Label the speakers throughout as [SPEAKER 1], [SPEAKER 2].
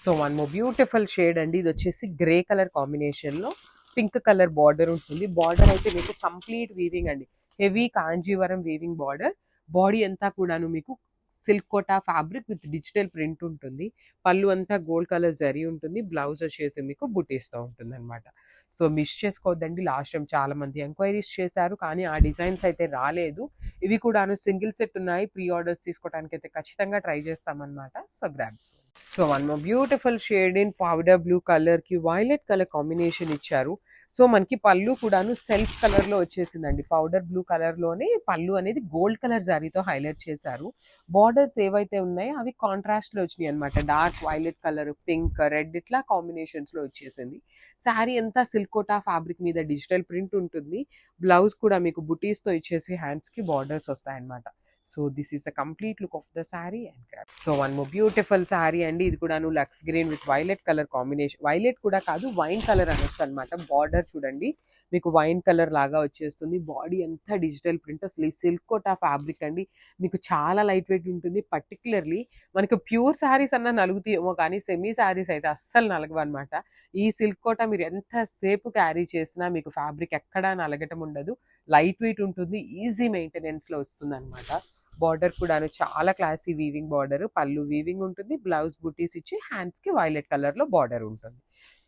[SPEAKER 1] So one more beautiful shade అండి. ఇది వచ్చేసి గ్రే కలర్ కాంబినేషన్లో పింక్ కలర్ బార్డర్ ఉంటుంది. బార్డర్ అయితే మీకు కంప్లీట్ వీవింగ్ అండి, heavy Kanjeevaram weaving border. Body అంతా కూడాను మీకు silk Kota fabric with digital print ఉంటుంది. పళ్ళు అంతా గోల్డ్ కలర్ జరీ ఉంటుంది. బ్లౌజ్ వచ్చేసి మీకు బుటీస్తో ఉంటుంది అనమాట. సో మిస్ చేసుకోవద్దండి. లాస్ట్ టైం చాలా మంది ఎంక్వైరీస్ చేశారు, కానీ ఆ డిజైన్స్ అయితే రాలేదు. ఇవి కూడాను సింగిల్ సెట్ ఉన్నాయి. ప్రీ ఆర్డర్స్ తీసుకోవడానికి అయితే ఖచ్చితంగా ట్రై చేస్తామన్నమాట. So grabs. So one more beautiful shade in powder blue colour కి వైలెట్ కలర్ కాంబినేషన్ ఇచ్చారు. సో మనకి పళ్ళు కూడాను సెల్ఫ్ కలర్ లో వచ్చేసిందండి. పౌడర్ బ్లూ కలర్ లోనే పళ్ళు అనేది గోల్డ్ కలర్ జారీతో హైలైట్ చేశారు. బార్డర్స్ ఏవైతే ఉన్నాయో అవి కాంట్రాస్ట్ లో వచ్చినాయి అనమాట. Dark violet colour, pink, red ఇట్లా కాంబినేషన్స్ లో వచ్చేసింది. శారీ అంతా సిల్క్ కోటా ఫ్యాబ్రిక్ మీద డిజిటల్ ప్రింట్ ఉంటుంది. బ్లౌజ్ కూడా మీకు బుటీస్ తో ఇచ్చేసి హ్యాండ్స్ కి బార్డర్స్ వస్తాయన్నమాట. So this is the complete look of the sari and craft. So one more beautiful sari అండి. ఇది కూడాను లక్స్ green with violet colour combination. Violet కూడా కాదు, వైన్ కలర్ అనొచ్చు అనమాట. బార్డర్ చూడండి మీకు వైన్ కలర్ లాగా వచ్చేస్తుంది. బాడీ అంతా డిజిటల్ ప్రింట్. అసలు ఈ సిల్క్ కోటా ఫ్యాబ్రిక్ అండి మీకు చాలా లైట్ వెయిట్ ఉంటుంది. పర్టికులర్లీ మనకు ప్యూర్ శారీస్ అన్న నలుగుతాయేమో, కానీ సెమీ శారీస్ అయితే అస్సలు నలగవు అనమాట. ఈ సిల్క్ కోటా మీరు ఎంతసేపు క్యారీ చేసినా మీకు ఫ్యాబ్రిక్ ఎక్కడా నలగటం ఉండదు. లైట్ వెయిట్ ఉంటుంది, ఈజీ మెయింటెనెన్స్లో వస్తుంది అనమాట. బార్డర్ కూడాను చాలా క్లాసీ వీవింగ్ బార్డర్. పళ్ళు వీవింగ్ ఉంటుంది. బ్లౌజ్ బుటీస్ ఇచ్చి హ్యాండ్స్ కి వైలెట్ కలర్ లో బార్డర్ ఉంటుంది.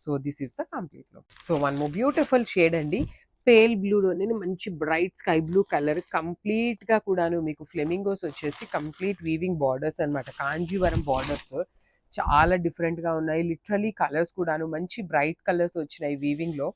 [SPEAKER 1] So this is the complete look. So one more beautiful shade అండి. పేల్ బ్లూలోనే మంచి bright sky blue colour. Complete గా కూడాను మీకు ఫ్లెమింగోస్ వచ్చేసి కంప్లీట్ వీవింగ్ బార్డర్స్ అనమాట. కాంజీవరం బార్డర్స్ చాలా డిఫరెంట్ గా ఉన్నాయి. లిటరలీ కలర్స్ కూడాను మంచి బ్రైట్ కలర్స్ వచ్చినాయి వీవింగ్ లో.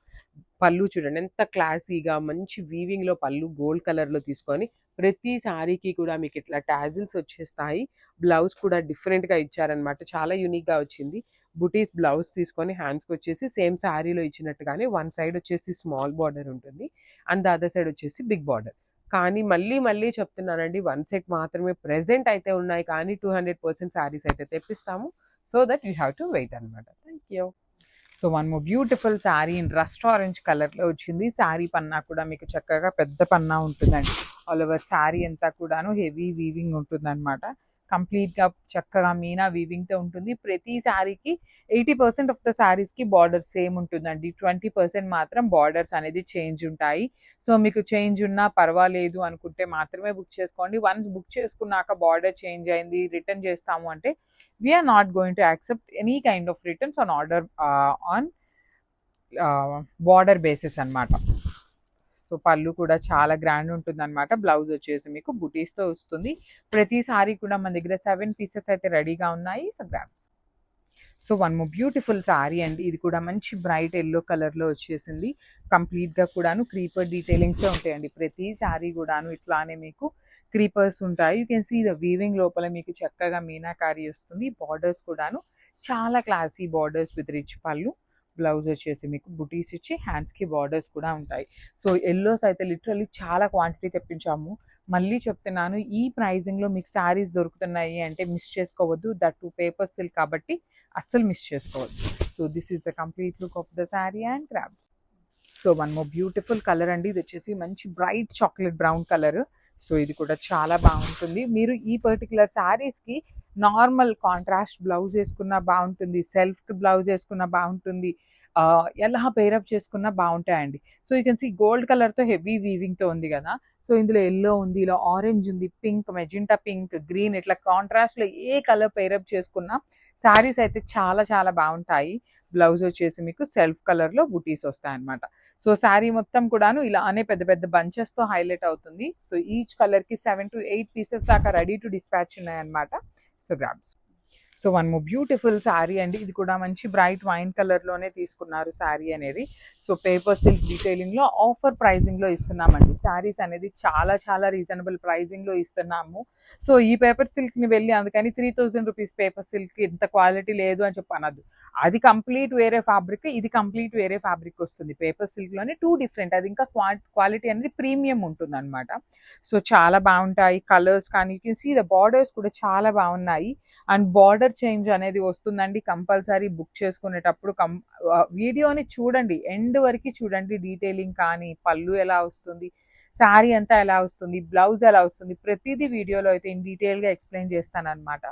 [SPEAKER 1] పళ్ళు చూడండి ఎంత క్లాసీగా మంచి వీవింగ్ లో పళ్ళు గోల్డ్ కలర్ లో తీసుకొని ప్రతి శారీకి కూడా మీకు ఇట్లా టాజిల్స్ వచ్చేస్తాయి. బ్లౌజ్ కూడా డిఫరెంట్ గా ఇచ్చారనమాట. చాలా యూనిక్ గా వచ్చింది. బుటీస్ బ్లౌజ్ తీసుకొని హ్యాండ్స్కి వచ్చేసి సేమ్ శారీలో ఇచ్చినట్టుగానే వన్ సైడ్ వచ్చేసి స్మాల్ బార్డర్ ఉంటుంది అండ్ ద అదర్ సైడ్ వచ్చేసి బిగ్ బార్డర్. కానీ మళ్ళీ మళ్ళీ చెప్తున్నానండి, వన్ సెట్ మాత్రమే ప్రెజెంట్ అయితే ఉన్నాయి, కానీ 200% శారీస్ అయితే తెప్పిస్తాము. So that you have to wait అనమాట. Thank you. So one more beautiful sari in rust orange కలర్లో వచ్చింది. శారీ పన్నా కూడా మీకు చక్కగా పెద్ద పన్నా ఉంటుందండి. ఆల్ ఓవర్ శారీ అంతా కూడాను హెవీ వీవింగ్ ఉంటుందన్నమాట. కంప్లీట్గా చక్కగా మీనా వీవింగ్తో ఉంటుంది. ప్రతి శారీకి 80% ఆఫ్ ద శారీస్కి బార్డర్ సేమ్ ఉంటుందండి. 20% మాత్రం బార్డర్స్ అనేది చేంజ్ ఉంటాయి. సో మీకు చేంజ్ ఉన్నా పర్వాలేదు అనుకుంటే మాత్రమే బుక్ చేసుకోండి. వన్స్ బుక్ చేసుకున్నాక బార్డర్ చేంజ్ అయింది రిటర్న్ చేస్తాము అంటే we are not going to accept any kind of returns on order on border basis అన్నమాట. సో పళ్ళు కూడా చాలా గ్రాండ్ ఉంటుంది అనమాట. బ్లౌజ్ వచ్చేసి మీకు బుటీస్తో వస్తుంది. ప్రతి సారీ కూడా మన దగ్గర 7 పీసెస్ అయితే రెడీగా ఉన్నాయి. So grabs. So one more beautiful sari అండి. ఇది కూడా మంచి బ్రైట్ ఎల్లో కలర్లో వచ్చేసింది. కంప్లీట్గా కూడాను క్రీపర్ డీటెయిలింగ్సే ఉంటాయండి. ప్రతి శారీ కూడాను ఇట్లానే మీకు క్రీపర్స్ ఉంటాయి. You can see the weaving లోపల మీకు చక్కగా మీనాకారి వస్తుంది. బార్డర్స్ కూడాను చాలా క్లాసీ బార్డర్స్ విత్ రిచ్ పళ్ళు. బ్లౌజ్ వచ్చేసి మీకు బుటీస్ ఇచ్చి హ్యాండ్స్కి బార్డర్స్ కూడా ఉంటాయి. సో ఎల్లోస్ అయితే లిటరల్లీ చాలా క్వాంటిటీ తెప్పించాము. మళ్ళీ చెప్తున్నాను, ఈ ప్రైజింగ్లో మీకు శారీస్ దొరుకుతున్నాయి అంటే మిస్ చేసుకోవద్దు. దట్ టు పేపర్ సిల్క్ కాబట్టి అస్సలు మిస్ చేసుకోవద్దు. So this is the complete look of the sari and crabs. So one more beautiful colour అండి. ఇది వచ్చేసి మంచి bright chocolate brown colour. So ఇది కూడా చాలా బాగుంటుంది. మీరు ఈ పర్టికులర్ శారీస్కి నార్మల్ కాంట్రాస్ట్ బ్లౌజ్ వేసుకున్నా బాగుంటుంది, సెల్ఫ్ బ్లౌజ్ వేసుకున్నా బాగుంటుంది, ఎలా పేరప్ చేసుకున్నా బాగుంటాయండి. So you can see gold కలర్తో హెవీ వీవింగ్తో ఉంది కదా. సో ఇందులో ఎల్లో ఉంది, ఇలా ఆరెంజ్ ఉంది, పింక్, మెజెంటా పింక్, గ్రీన్, ఇట్లా కాంట్రాస్ట్లో ఏ కలర్ పేరప్ చేసుకున్నా శారీస్ అయితే చాలా చాలా బాగుంటాయి. బ్లౌజ్ వచ్చేసి మీకు సెల్ఫ్ కలర్లో బుటీస్ వస్తాయన్నమాట. సో శారీ మొత్తం కూడాను ఇలానే పెద్ద పెద్ద బంచెస్తో హైలైట్ అవుతుంది. సో ఈచ్ కలర్కి 7 to 8 పీసెస్ దాకా రెడీ టు డిస్పాచ్ ఉన్నాయన్నమాట. So grabs. So one more beautiful sari అండి. ఇది కూడా మంచి బ్రైట్ వైన్ కలర్లోనే తీసుకున్నారు శారీ అనేది. సో పేపర్ సిల్క్ డీటెయిలింగ్లో ఆఫర్ ప్రైజింగ్లో ఇస్తున్నామండి. శారీస్ అనేది చాలా చాలా రీజనబుల్ ప్రైజింగ్లో ఇస్తున్నాము. సో ఈ పేపర్ సిల్క్ని వెళ్ళి అందుకని 3000 రూపీస్ పేపర్ సిల్క్ ఇంత క్వాలిటీ లేదు అని చెప్పి అనద్దు. అది కంప్లీట్ వేరే ఫ్యాబ్రిక్, ఇది కంప్లీట్ వేరే ఫ్యాబ్రిక్ వస్తుంది. పేపర్ సిల్క్లోనే 2 డిఫరెంట్. అది ఇంకా క్వాలిటీ అనేది ప్రీమియం ఉంటుంది అనమాట. సో చాలా బాగుంటాయి కలర్స్ కానీ. You can see the borders కూడా చాలా బాగున్నాయి. అండ్ బార్డర్ చేంజ్ అనేది వస్తుందండి. కంపల్సరీ బుక్ చేసుకునేటప్పుడు వీడియోని చూడండి, ఎండ్ వరకు చూడండి. డీటెయిలింగ్ కానీ, పళ్ళు ఎలా వస్తుంది, శారీ అంతా ఎలా వస్తుంది, బ్లౌజ్ ఎలా వస్తుంది, ప్రతిదీ వీడియోలో అయితే ఇన్ డీటెయిల్గా ఎక్స్ప్లెయిన్ చేస్తాను అనమాట.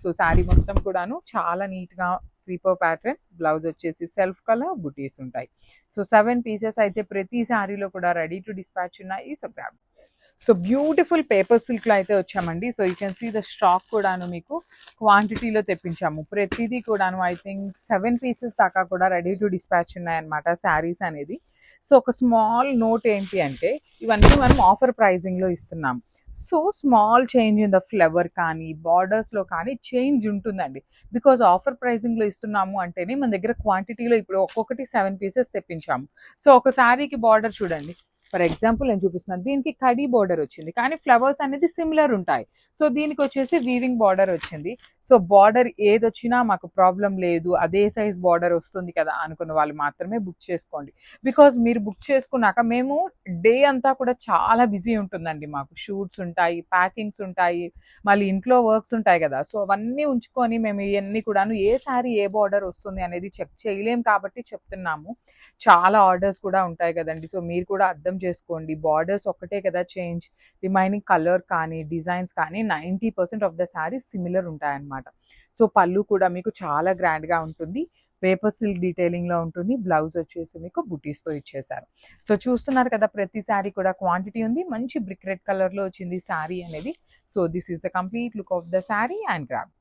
[SPEAKER 1] సో శారీ మొత్తం కూడాను చాలా నీట్గా
[SPEAKER 2] క్రీపర్ ప్యాటర్న్, బ్లౌజ్ వచ్చేసి సెల్ఫ్ కలర్, బుటీస్ ఉంటాయి. సో 7 పీసెస్ అయితే ప్రతి శారీలో కూడా రెడీ టు డిస్పాచ్ ఉన్నాయి. So grab. So beautiful paper సిల్క్లో అయితే వచ్చామండి. So you can see the stock కూడాను మీకు క్వాంటిటీలో తెప్పించాము. ప్రతిదీ కూడాను ఐ థింక్ 7 పీసెస్ దాకా కూడా రెడీ టు డిస్పాచ్ ఉన్నాయన్నమాట శారీస్ అనేది. సో ఒక స్మాల్ నోట్ ఏంటి అంటే ఇవన్నీ మనం ఆఫర్ ప్రైజింగ్లో ఇస్తున్నాము. So small change in the flavour కానీ బార్డర్స్లో కానీ చేంజ్ ఉంటుందండి. బికాజ్ ఆఫర్ ప్రైజింగ్లో ఇస్తున్నాము అంటేనే మన దగ్గర క్వాంటిటీలో ఇప్పుడు ఒక్కొక్కటి 7 పీసెస్ తెప్పించాము. సో ఒక శారీకి బార్డర్ చూడండి, ఫర్ ఎగ్జాంపుల్ నేను చూపిస్తున్నాను. దీనికి కడీ బార్డర్ వచ్చింది కానీ ఫ్లవర్స్ అనేది సిమిలర్ ఉంటాయి. సో దీనికి వచ్చేసి వీవింగ్ బార్డర్ వచ్చింది. సో బార్డర్ ఏది వచ్చినా మాకు ప్రాబ్లం లేదు, అదే సైజ్ బార్డర్ వస్తుంది కదా అనుకున్న వాళ్ళు మాత్రమే బుక్ చేసుకోండి. బికాజ్ మీరు బుక్ చేసుకున్నాక మేము డే అంతా కూడా చాలా బిజీ ఉంటుందండి. మాకు షూట్స్ ఉంటాయి, ప్యాకింగ్స్ ఉంటాయి, మళ్ళీ ఇంట్లో వర్క్స్ ఉంటాయి కదా. సో అవన్నీ ఉంచుకొని మేము ఇవన్నీ కూడాను ఏ శారీ ఏ బార్డర్ వస్తుంది అనేది చెక్ చేయలేం కాబట్టి చెప్తున్నాము. చాలా ఆర్డర్స్ కూడా ఉంటాయి కదండి. సో మీరు కూడా అర్థం చేసుకోండి. బార్డర్స్ ఒక్కటే కదా చేంజ్, రిమైనింగ్ కలర్ కానీ డిజైన్స్ కానీ 90% ఆఫ్ ద శారీస్ సిమిలర్ ఉంటాయన్నమాట. సో పళ్ళు కూడా మీకు చాలా గ్రాండ్గా ఉంటుంది, పేపర్ సిల్క్ డీటెయిలింగ్లో ఉంటుంది. బ్లౌజ్ వచ్చేసి మీకు బుటీస్తో ఇచ్చేసారు. సో చూస్తున్నారు కదా ప్రతి శారీ కూడా క్వాంటిటీ ఉంది. మంచి బ్రిక్ రెడ్ కలర్లో వచ్చింది శారీ అనేది. So this is the complete look of the sari and grab.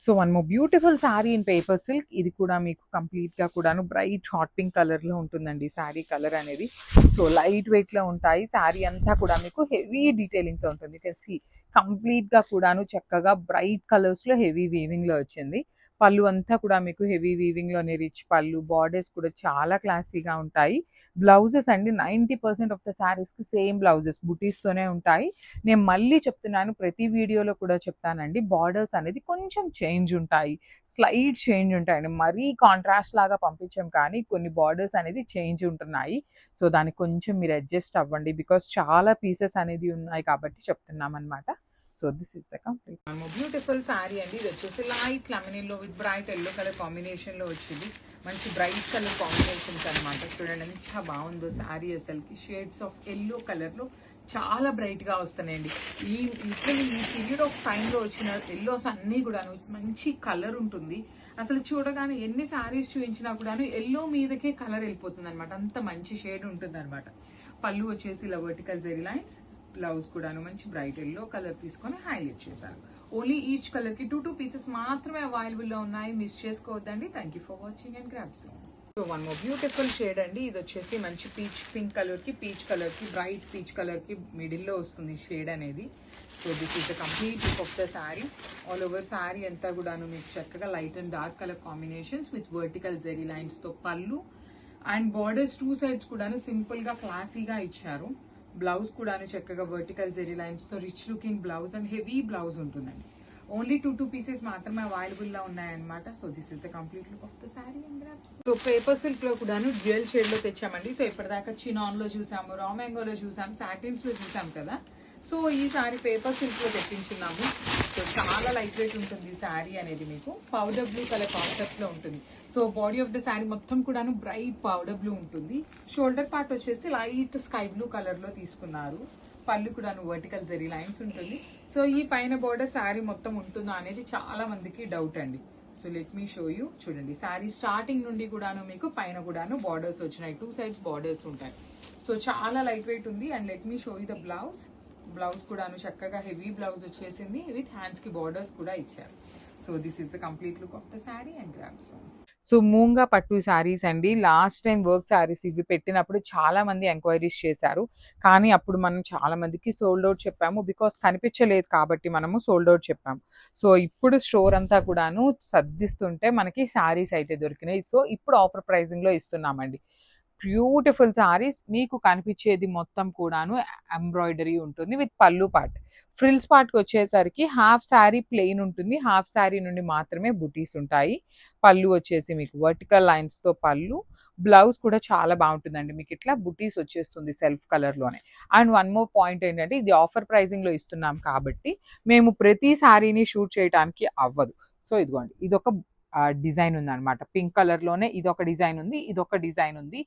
[SPEAKER 2] So one more beautiful sari in paper silk. ఇది కూడా మీకు కంప్లీట్గా కూడాను బ్రైట్ హాట్ పింక్ కలర్లో ఉంటుందండి శారీ కలర్ అనేది. సో లైట్ వెయిట్లో ఉంటాయి. శారీ అంతా కూడా మీకు హెవీ డీటెయిలింగ్తో ఉంటుంది. తెలిసి కంప్లీట్గా కూడాను చక్కగా బ్రైట్ కలర్స్లో హెవీ వీవింగ్లో వచ్చింది. పళ్ళు అంతా కూడా మీకు హెవీ వీవింగ్లోనే రిచ్ పళ్ళు, బార్డర్స్ కూడా చాలా క్లాసీగా ఉంటాయి. బ్లౌజెస్ అండి 90% ఆఫ్ ద శారీస్కి సేమ్ బ్లౌజెస్ బుటీస్తోనే ఉంటాయి. నేను మళ్ళీ చెప్తున్నాను, ప్రతి వీడియోలో కూడా చెప్తానండి, బార్డర్స్ అనేది కొంచెం చేంజ్ ఉంటాయి, స్లైట్ చేంజ్ ఉంటాయండి. మరీ కాంట్రాస్ట్ లాగా పంపించాం కానీ కొన్ని బార్డర్స్ అనేది చేంజ్ ఉంటున్నాయి. సో దానికి కొంచెం మీరు అడ్జస్ట్ అవ్వండి. బికాస్ చాలా పీసెస్ అనేది ఉన్నాయి కాబట్టి చెప్తున్నాం అనమాట. So this is the complete beautiful sari అండి. ఇది వచ్చేసి లైట్ లెమనిన్లో విత్ బ్రైట్ ఎల్లో కలర్ కాంబినేషన్లో వచ్చింది. మంచి బ్రైట్ కలర్ కాంబినేషన్స్ అనమాట. చూడండి ఎంత బాగుందో శారీ. అసలుకి షేడ్స్ ఆఫ్ ఎల్లో కలర్లో చాలా బ్రైట్గా వస్తున్నాయండి. ఈ పీరియడ్ ఆఫ్ టైంలో వచ్చిన ఎల్లోస్ అన్నీ కూడా మంచి కలర్ ఉంటుంది. అసలు చూడగానే ఎన్ని శారీస్ చూపించినా కూడాను ఎల్లో మీదకే కలర్ వెళ్ళిపోతుంది అనమాట. అంత మంచి షేడ్ ఉంటుంది అనమాట. పళ్ళు వచ్చేసి ఇలా వర్టికల్ జెరీ లైన్స్, బ్లౌజ్ కూడాను మంచి బ్రైట్ ఎల్లో కలర్ తీసుకొని హైలైట్ చేశారు. ఓన్లీ ఈచ్ కలర్ కి 2 పీసెస్ మాత్రమే అవైలబుల్ లో ఉన్నాయి. మిస్ చేసుకోవద్దండి. Thank you for watching and grab some. So one more beautiful shade అండి. ఇది వచ్చేసి మంచి పింక్ కలర్ కి బ్రైట్ పీచ్ కలర్ కి మిడిల్ లో వస్తుంది షేడ్ అనేది. So this is the complete look of the sari. All over sari అంతా కూడాను మీకు చక్కగా light and dark colour combinations with vertical zari lines తో పళ్ళు అండ్ బార్డర్స్ 2 సైడ్స్ కూడాను సింపుల్ గా క్లాసీగా ఇచ్చారు. బ్లౌజ్ కూడాను చక్కగా వర్టికల్ జెరీ లైన్స్ తో rich looking blouse and heavy blouse ఉంటుందండి. ఓన్లీ 2 పీసెస్ మాత్రమే అవైలబుల్ లో ఉన్నాయన్నమాట. So this is the complete look of the sari and grabs. So paper silk లో కూడాను డ్యూయల్ షేడ్ లో తెచ్చామండి. సో ఇప్పటిదాకా చినాన్ లో చూసాము, రా మ్యాంగోలో చూసాం, సాటిన్స్ లో చూసాం కదా. సో ఈ సారీ పేపర్ సిల్క్ లో తెప్పించున్నాము. సో చాలా లైట్ వెయిట్ ఉంటుంది శారీ అనేది. మీకు పౌడర్ బ్లూ కలర్ కాన్సెప్ట్ లో ఉంటుంది. So body of the sari మొత్తం కూడాను బ్రైట్ పౌడర్ బ్లూ ఉంటుంది. షోల్డర్ పార్ట్ వచ్చేసి లైట్ స్కై బ్లూ కలర్ లో తీసుకున్నారు. పళ్ళు కూడాను వర్టికల్ జెరీ లైన్స్ ఉంటుంది. సో ఈ పైన బార్డర్ శారీ మొత్తం ఉంటుందా అనేది చాలా మందికి డౌట్ అండి. So let me show you. చూడండి శారీ స్టార్టింగ్ నుండి కూడాను మీకు పైన కూడాను బార్డర్స్ వచ్చినాయి. 2 సైడ్స్ బార్డర్స్ ఉంటాయి. సో చాలా లైట్ వెయిట్ ఉంది. And let me show you the blouse. Blouse కూడాను చక్కగా హెవీ బ్లౌజ్ వచ్చేసింది విత్ హ్యాండ్స్ కి బార్డర్స్ కూడా ఇచ్చారు. So this is the complete look of the sari and grabs. So మూంగా పట్టు శారీస్ అండి. లాస్ట్ టైం వర్క్ శారీస్ ఇవి పెట్టినప్పుడు చాలా మంది ఎంక్వైరీస్ చేశారు. కానీ అప్పుడు మనం చాలా మందికి సోల్డ్ అవుట్ చెప్పాము. బికాస్ కనిపించలేదు కాబట్టి మనము సోల్డ్ అవుట్ చెప్పాము. సో ఇప్పుడు స్టోర్ అంతా కూడాను సర్దిస్తుంటే మనకి శారీస్ అయితే దొరికినాయి. సో ఇప్పుడు ఆఫర్ ప్రైజింగ్లో ఇస్తున్నామండి. బ్యూటిఫుల్ శారీస్. మీకు కనిపించేది మొత్తం కూడాను ఎంబ్రాయిడరీ ఉంటుంది విత్ పళ్ళు పార్ట్. ఫ్రిల్స్ పార్ట్కి వచ్చేసరికి హాఫ్ శారీ ప్లెయిన్ ఉంటుంది. హాఫ్ శారీ నుండి మాత్రమే బుటీస్ ఉంటాయి. పళ్ళు వచ్చేసి మీకు వర్టికల్ లైన్స్తో పళ్ళు. బ్లౌజ్ కూడా చాలా బాగుంటుందండి. మీకు ఇట్లా బుటీస్ వచ్చేస్తుంది సెల్ఫ్ కలర్లోనే. అండ్ వన్ మోర్ పాయింట్ ఏంటంటే ఇది ఆఫర్ ప్రైజింగ్లో ఇస్తున్నాం కాబట్టి మేము ప్రతి శారీని షూట్ చేయడానికి అవ్వదు. సో ఇదిగోండి, ఇది ఒక డిజైన్ ఉందన్నమాట. పింక్ కలర్లోనే ఇదొక డిజైన్ ఉంది, ఇదొక డిజైన్ ఉంది.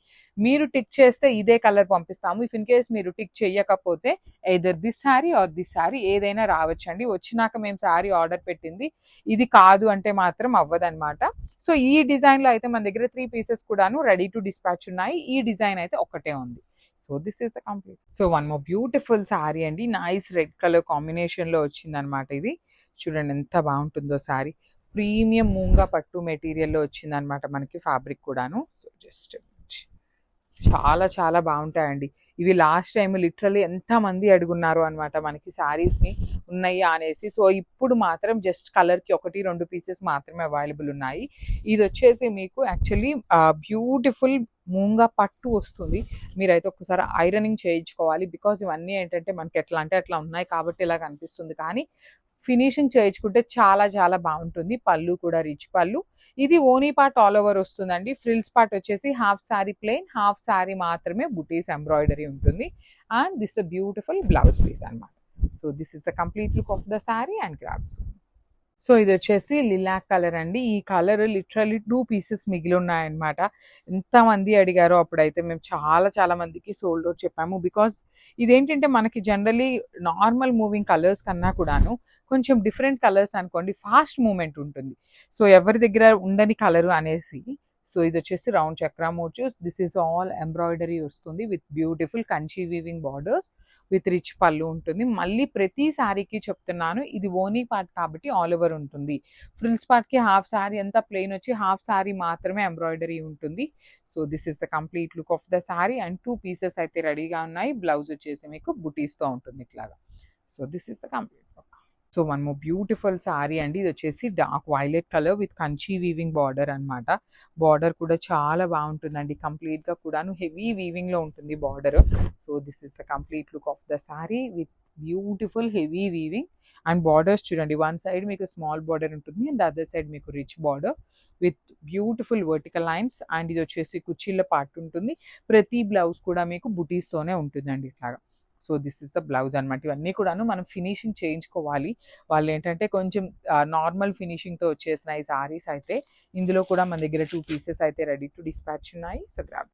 [SPEAKER 2] మీరు టిక్ చేస్తే ఇదే కలర్ పంపిస్తాము. ఇఫ్ ఇన్ కేస్ మీరు టిక్ చేయకపోతే either this sari or this sari ఏదైనా రావచ్చండి. వచ్చినాక మేము శారీ ఆర్డర్ పెట్టింది ఇది కాదు అంటే మాత్రం అవ్వదన్నమాట. సో ఈ డిజైన్లో అయితే మన దగ్గర 3 పీసెస్ కూడాను రెడీ టు డిస్పాచ్ ఉన్నాయి. ఈ డిజైన్ అయితే ఒకటే ఉంది. So this is the complete. So one more beautiful sari అండి, నైస్ రెడ్ కలర్ కాంబినేషన్లో వచ్చిందనమాట. ఇది చూడండి ఎంత బాగుంటుందో శారీ. ప్రీమియం మూంగా పట్టు మెటీరియల్లో వచ్చిందనమాట మనకి ఫ్యాబ్రిక్ కూడాను. సో జస్ట్ చాలా చాలా బాగుంటాయండి ఇవి. లాస్ట్ టైం లిటరల్లీ ఎంతమంది అడుగున్నారు అనమాట మనకి శారీస్ని ఉన్నాయి అనేసి. సో ఇప్పుడు మాత్రం జస్ట్ కలర్కి 1-2 పీసెస్ మాత్రమే అవైలబుల్ ఉన్నాయి. ఇది వచ్చేసి మీకు యాక్చువల్లీ బ్యూటిఫుల్ మూంగా పట్టు వస్తుంది. మీరైతే ఒకసారి ఐరనింగ్ చేయించుకోవాలి. బికాజ్ ఇవన్నీ ఏంటంటే మనకి ఎట్లా అంటే అట్లా ఉన్నాయి కాబట్టి ఇలా కనిపిస్తుంది, కానీ ఫినిషింగ్ చేయించుకుంటే చాలా చాలా బాగుంటుంది. పళ్ళు కూడా రిచ్ పళ్ళు. ఇది ఓనీ పార్ట్ ఆల్ ఓవర్ వస్తుందండి. ఫ్రిల్స్ పార్ట్ వచ్చేసి half sari plain, half sari మాత్రమే బుటీస్ ఎంబ్రాయిడరీ ఉంటుంది. And this the beautiful blouse piece అనమాట. So this is the complete look of the sari and grabs. So ఇది వచ్చేసి లిలాక్ కలర్ అండి. ఈ కలర్ లిటరల్లీ 2 పీసెస్ మిగిలి ఉన్నాయన్నమాట. ఎంతమంది అడిగారో అప్పుడైతే మేము చాలా చాలా మందికి సోల్డ్ అవుట్ చెప్పాము. బికాజ్ ఇదేంటంటే మనకి జనరలీ నార్మల్ మూవింగ్ కలర్స్ కన్నా కూడాను కొంచెం డిఫరెంట్ కలర్స్ అనుకోండి ఫాస్ట్ మూమెంట్ ఉంటుంది. సో ఎవరి దగ్గర ఉండని కలరు అనేసి. సో ఇది వచ్చేసి round chakra motifs. This is all embroidery వస్తుంది with beautiful Kanchi weaving borders with rich pallu ఉంటుంది. మళ్ళీ ప్రతి శారీకి చెప్తున్నాను ఇది ఓనీ పార్ట్ కాబట్టి ఆల్ ఓవర్ ఉంటుంది. ఫ్రిల్స్ పార్ట్కి హాఫ్ శారీ అంతా ప్లెయిన్ వచ్చి హాఫ్ శారీ మాత్రమే ఎంబ్రాయిడరీ ఉంటుంది. So this is the complete look of the sari and 2 pieces అయితే రెడీగా ఉన్నాయి. బ్లౌజ్ వచ్చేసి మీకు బుటీస్తో ఉంటుంది ఇట్లాగా. So this is the complete look. So one more beautiful sari అండి. ఇది వచ్చేసి dark violet colour with Kanchi weaving border అనమాట. బార్డర్ కూడా చాలా బాగుంటుందండి. కంప్లీట్గా కూడాను హెవీ వీవింగ్లో ఉంటుంది border. So this is the complete look of the sari with beautiful heavy weaving and borders చూడండి. వన్ సైడ్ మీకు స్మాల్ బార్డర్ ఉంటుంది అండ్ అదర్ సైడ్ మీకు rich border with beautiful vertical lines. And ఇది వచ్చేసి కుచ్చిళ్ళ పార్ట్ ఉంటుంది. ప్రతి blouse కూడా మీకు బుటీస్తోనే ఉంటుందండి ఇట్లాగా. So this is the blouse అనమాట. ఇవన్నీ కూడాను మనం ఫినిషింగ్ చేయించుకోవాలి. వాళ్ళు ఏంటంటే కొంచెం నార్మల్ ఫినిషింగ్తో వచ్చేసిన ఈ సారీస్ అయితే ఇందులో కూడా మన దగ్గర 2 పీసెస్ అయితే రెడీ టు డిస్పాచ్ ఉన్నాయి. So grab.